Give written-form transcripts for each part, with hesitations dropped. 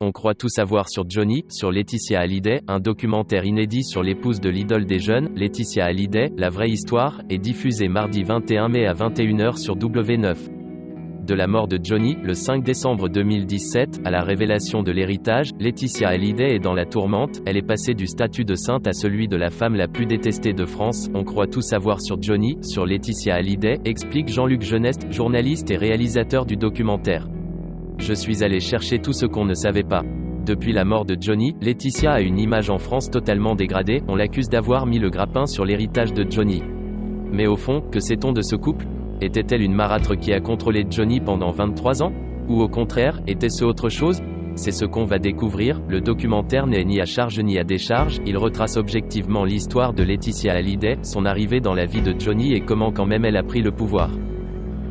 On croit tout savoir sur Johnny, sur Laetitia Hallyday, un documentaire inédit sur l'épouse de l'idole des jeunes, Laetitia Hallyday, la vraie histoire, est diffusé mardi 21 mai à 21h sur W9. De la mort de Johnny, le 5 décembre 2017, à la révélation de l'héritage, Laetitia Hallyday est dans la tourmente, elle est passée du statut de sainte à celui de la femme la plus détestée de France. On croit tout savoir sur Johnny, sur Laetitia Hallyday, explique Jean-Luc Geneste, journaliste et réalisateur du documentaire. Je suis allé chercher tout ce qu'on ne savait pas. Depuis la mort de Johnny, Laetitia a une image en France totalement dégradée, on l'accuse d'avoir mis le grappin sur l'héritage de Johnny. Mais au fond, que sait-on de ce couple ? Était-elle une marâtre qui a contrôlé Johnny pendant 23 ans ? Ou au contraire, était-ce autre chose ? C'est ce qu'on va découvrir. Le documentaire n'est ni à charge ni à décharge, il retrace objectivement l'histoire de Laetitia Hallyday, son arrivée dans la vie de Johnny et comment quand même elle a pris le pouvoir.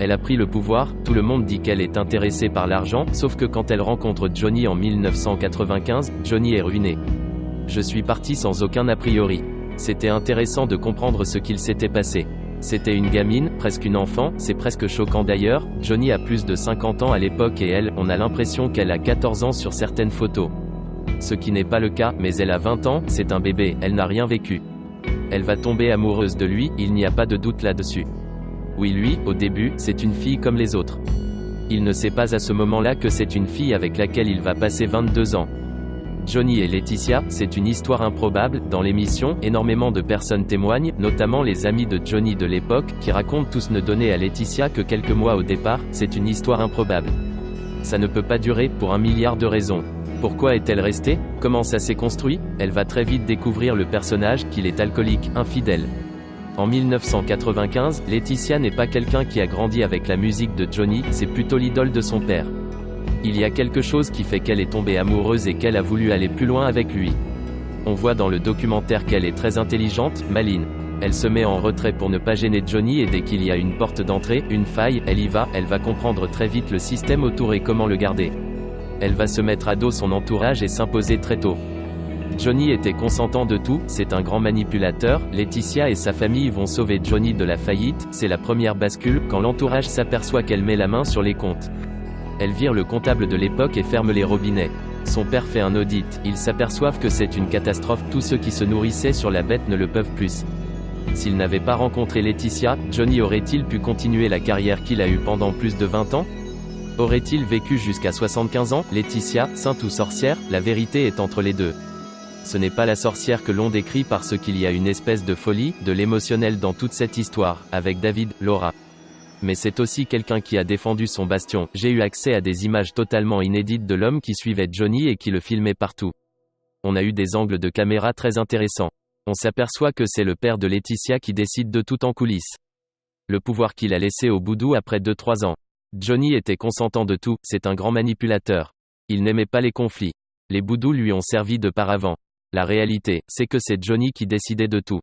Elle a pris le pouvoir, tout le monde dit qu'elle est intéressée par l'argent, sauf que quand elle rencontre Johnny en 1995, Johnny est ruiné. Je suis parti sans aucun a priori. C'était intéressant de comprendre ce qu'il s'était passé. C'était une gamine, presque une enfant, c'est presque choquant d'ailleurs, Johnny a plus de 50 ans à l'époque et elle, on a l'impression qu'elle a 14 ans sur certaines photos. Ce qui n'est pas le cas, mais elle a 20 ans, c'est un bébé, elle n'a rien vécu. Elle va tomber amoureuse de lui, il n'y a pas de doute là-dessus. Oui, lui, au début, c'est une fille comme les autres. Il ne sait pas à ce moment-là que c'est une fille avec laquelle il va passer 22 ans. Johnny et Laetitia, c'est une histoire improbable. Dans l'émission, énormément de personnes témoignent, notamment les amis de Johnny de l'époque, qui racontent tous ne donner à Laetitia que quelques mois au départ. C'est une histoire improbable. Ça ne peut pas durer, pour 1 milliard de raisons. Pourquoi est-elle restée ? Comment ça s'est construit ? Elle va très vite découvrir le personnage, qu'il est alcoolique, infidèle. En 1995, Laetitia n'est pas quelqu'un qui a grandi avec la musique de Johnny, c'est plutôt l'idole de son père. Il y a quelque chose qui fait qu'elle est tombée amoureuse et qu'elle a voulu aller plus loin avec lui. On voit dans le documentaire qu'elle est très intelligente, maline. Elle se met en retrait pour ne pas gêner Johnny et dès qu'il y a une porte d'entrée, une faille, elle y va, elle va comprendre très vite le système autour et comment le garder. Elle va se mettre à dos son entourage et s'imposer très tôt. Johnny était consentant de tout, c'est un grand manipulateur. Laetitia et sa famille vont sauver Johnny de la faillite, c'est la première bascule, quand l'entourage s'aperçoit qu'elle met la main sur les comptes. Elle vire le comptable de l'époque et ferme les robinets. Son père fait un audit, ils s'aperçoivent que c'est une catastrophe, tous ceux qui se nourrissaient sur la bête ne le peuvent plus. S'il n'avait pas rencontré Laetitia, Johnny aurait-il pu continuer la carrière qu'il a eue pendant plus de 20 ans ? Aurait-il vécu jusqu'à 75 ans ? Laetitia, sainte ou sorcière, la vérité est entre les deux. Ce n'est pas la sorcière que l'on décrit parce qu'il y a une espèce de folie, de l'émotionnel dans toute cette histoire, avec David, Laura. Mais c'est aussi quelqu'un qui a défendu son bastion. J'ai eu accès à des images totalement inédites de l'homme qui suivait Johnny et qui le filmait partout. On a eu des angles de caméra très intéressants. On s'aperçoit que c'est le père de Laetitia qui décide de tout en coulisses. Le pouvoir qu'il a laissé au boudou après 2-3 ans. Johnny était consentant de tout, c'est un grand manipulateur. Il n'aimait pas les conflits. Les boudous lui ont servi de paravent. La réalité, c'est que c'est Johnny qui décidait de tout.